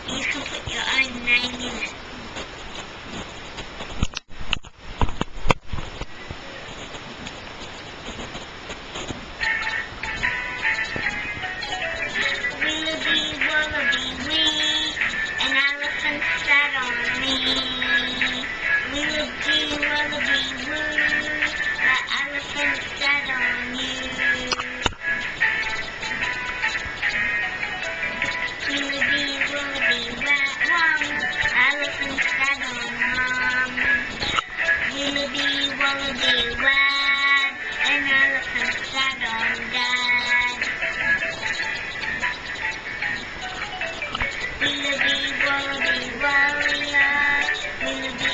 You can put your own name in it. Willoughby, wallaby, wee, an elephant sat on me. Willoughby, wallaby, woo, the elephant sat on you. Willoughby, wallaby, wah-wah, elephant sat on mom. Willoughby, wallaby, wah, an elephant sat on dad. Willoughby, wallaby, warrior. Willoughby,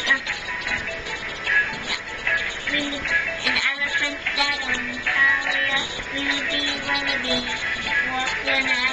an elephant sat on Talia. Willoughby, wallaby, walk the night.